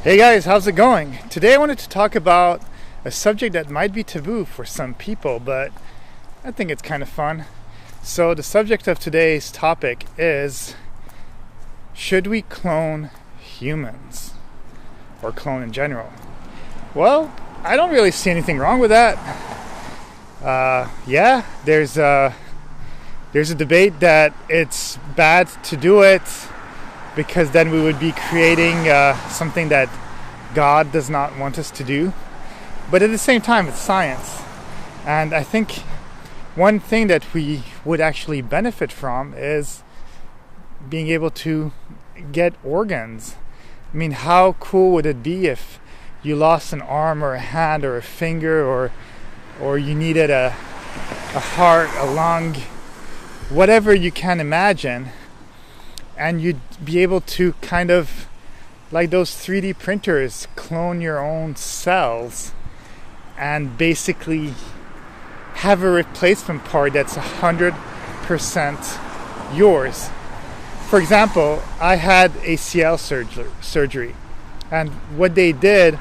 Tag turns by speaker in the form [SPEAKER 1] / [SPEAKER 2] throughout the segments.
[SPEAKER 1] Hey guys, how's it going? Today I wanted to talk about a subject that might be taboo for some people, but I think it's kind of fun. So the subject of today's topic is, should we clone humans? Or clone in general? Well, I don't really see anything wrong with that. There's a debate that it's bad to do it because then we would be creating something that God does not want us to do. But at the same time, it's science. And I think one thing that we would actually benefit from is being able to get organs. I mean, how cool would it be if you lost an arm or a hand or a finger, or you needed a heart, a lung, whatever you can imagine, and you'd be able to kind of, like those 3D printers, clone your own cells and basically have a replacement part that's 100% yours. For example, I had ACL surgery, and what they did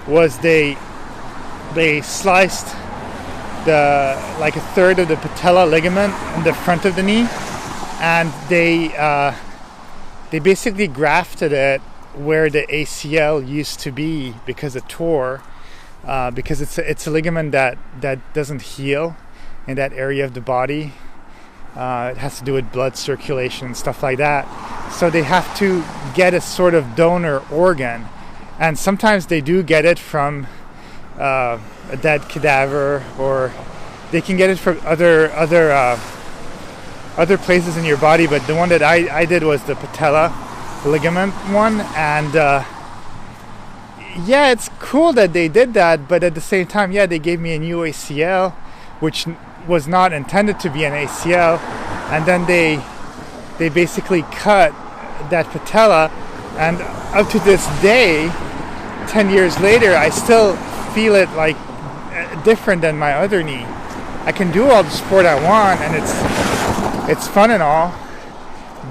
[SPEAKER 1] was they sliced a third of the patella ligament in the front of the knee, and they basically grafted it where the ACL used to be because it tore, because it's a ligament that doesn't heal in that area of the body. It has to do with blood circulation and stuff like that. So they have to get a sort of donor organ, and sometimes they do get it from a dead cadaver, or they can get it from other places in your body. But the one that I did was the patella ligament one, and it's cool that they did that, but at the same time, they gave me a new ACL, which was not intended to be an ACL, and then they basically cut that patella, and up to this day, 10 years later, I still feel it like different than my other knee. I can do all the sport I want, and it's fun and all,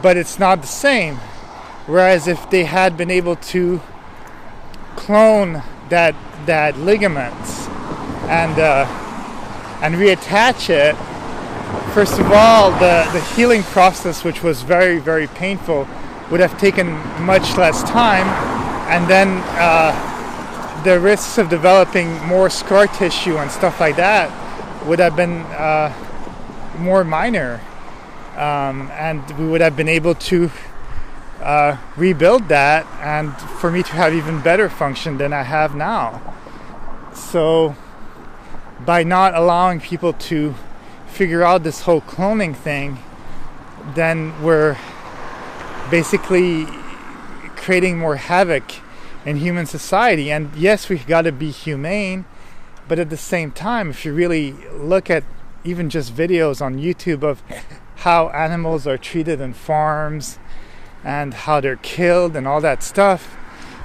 [SPEAKER 1] but it's not the same. Whereas if they had been able to clone that ligament and reattach it, first of all, the healing process, which was very, very painful, would have taken much less time, and then the risks of developing more scar tissue and stuff like that would have been more minor, and we would have been able to rebuild that, and for me to have even better function than I have now. So by not allowing people to figure out this whole cloning thing, then we're basically creating more havoc in human society. And yes, we've got to be humane, but at the same time, if you really look at even just videos on YouTube of how animals are treated in farms and how they're killed and all that stuff,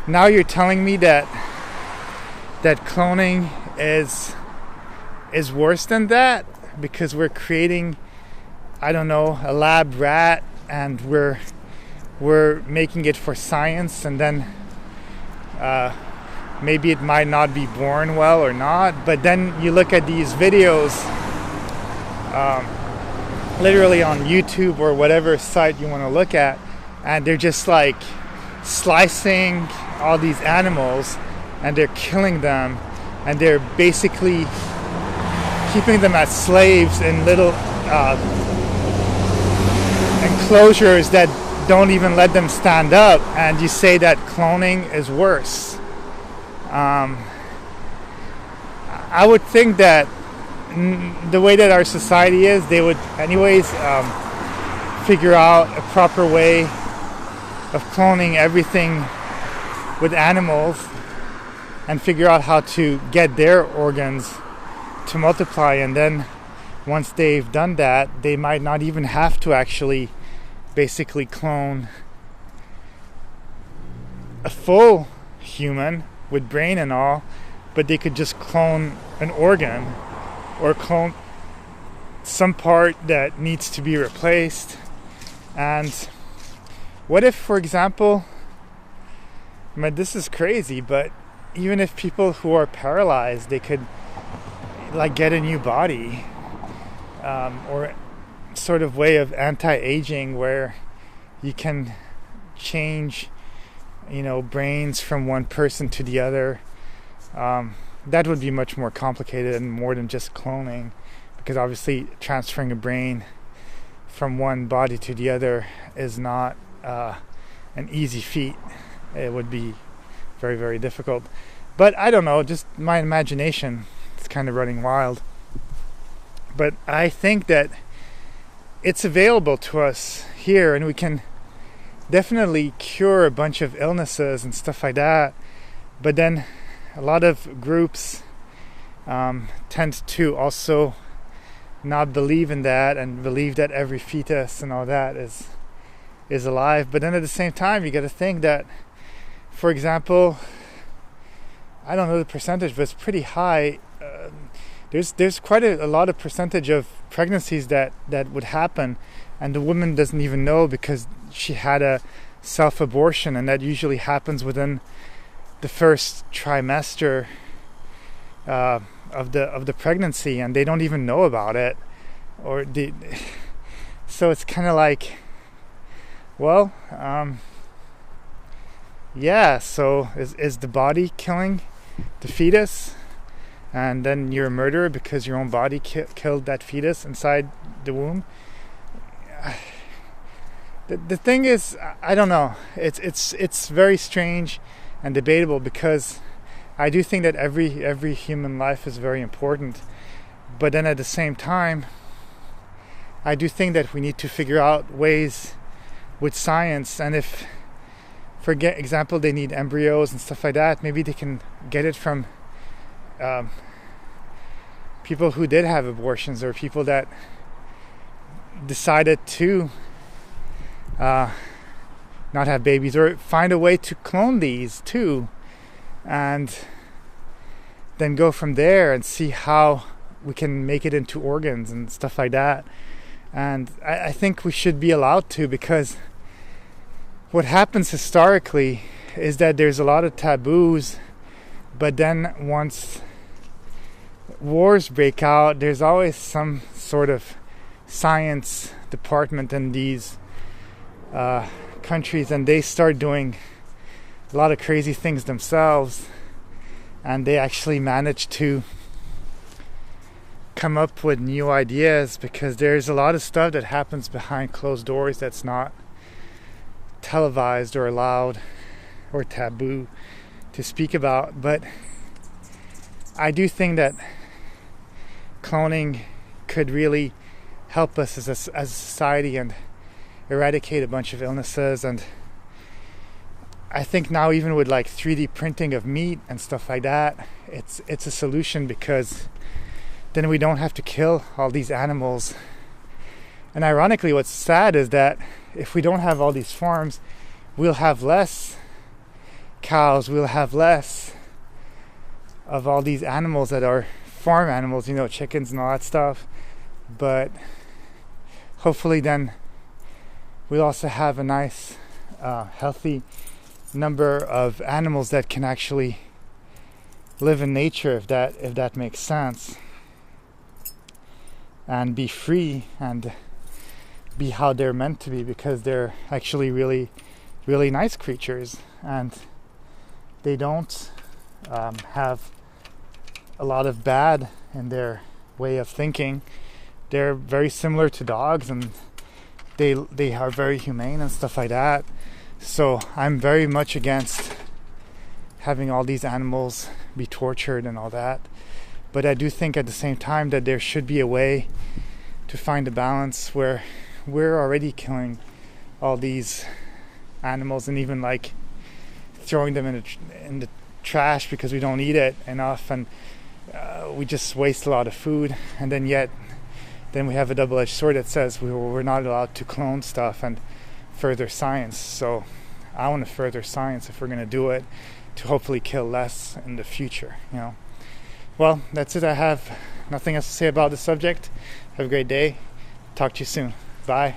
[SPEAKER 1] now you're telling me that cloning is worse than that, because we're creating, I don't know, a lab rat, and we're making it for science, and then maybe it might not be born well or not. But then you look at these videos literally on YouTube or whatever site you want to look at, and they're just like slicing all these animals, and they're killing them, and they're basically keeping them as slaves in little enclosures that don't even let them stand up, and you say that cloning is worse. I would think that the way that our society is, they would anyways figure out a proper way of cloning everything with animals, and figure out how to get their organs to multiply, and then once they've done that, they might not even have to actually basically clone a full human with brain and all, but they could just clone an organ or clone some part that needs to be replaced. And what if, for example, mean, this is crazy, but even if people who are paralyzed, they could like get a new body, or sort of way of anti-aging where you can change, brains from one person to the other. That would be much more complicated and more than just cloning, because obviously transferring a brain from one body to the other is not an easy feat. It would be very, very difficult. But I don't know, just my imagination is kind of running wild. But I think that it's available to us here, and we can definitely cure a bunch of illnesses and stuff like that. But then a lot of groups tend to also not believe in that and believe that every fetus and all that is alive. But then at the same time, you got to think that, for example, I don't know the percentage, but it's pretty high. There's quite a lot of percentage of pregnancies that would happen, and the woman doesn't even know because she had a self-abortion, and that usually happens within the first trimester of the pregnancy, and they don't even know about it, so it's kind of like, well, yeah. So is the body killing the fetus, and then you're a murderer because your own body killed that fetus inside the womb? The thing is, I don't know. It's very strange and debatable, because I do think that every human life is very important, but then at the same time, I do think that we need to figure out ways with science, and if, for example, they need embryos and stuff like that, maybe they can get it from people who did have abortions, or people that decided to not have babies, or find a way to clone these too, and then go from there and see how we can make it into organs and stuff like that. And I think we should be allowed to, because what happens historically is that there's a lot of taboos, but then once wars break out, there's always some sort of science department in these countries, and they start doing a lot of crazy things themselves, and they actually manage to come up with new ideas, because there's a lot of stuff that happens behind closed doors that's not televised or allowed or taboo to speak about. But I do think that cloning could really help us as a society and eradicate a bunch of illnesses. And I think now, even with like 3D printing of meat and stuff like that, it's a solution, because then we don't have to kill all these animals. And ironically, what's sad is that if we don't have all these farms, we'll have less cows, we'll have less of all these animals that are farm animals, chickens and all that stuff. But hopefully then we'll also have a nice, healthy number of animals that can actually live in nature, if that makes sense, and be free and be how they're meant to be, because they're actually really, really nice creatures, and they don't have a lot of bad in their way of thinking. They're very similar to dogs, and they are very humane and stuff like that. So I'm very much against having all these animals be tortured and all that. But I do think at the same time that there should be a way to find a balance where we're already killing all these animals, and even like throwing them in the trash because we don't eat it enough, and we just waste a lot of food. And then we have a double-edged sword that says we're not allowed to clone stuff and further science. So I want to further science, if we're going to do it, to hopefully kill less in the future. Well, that's it. I have nothing else to say about the subject. Have a great day. Talk to you soon. Bye.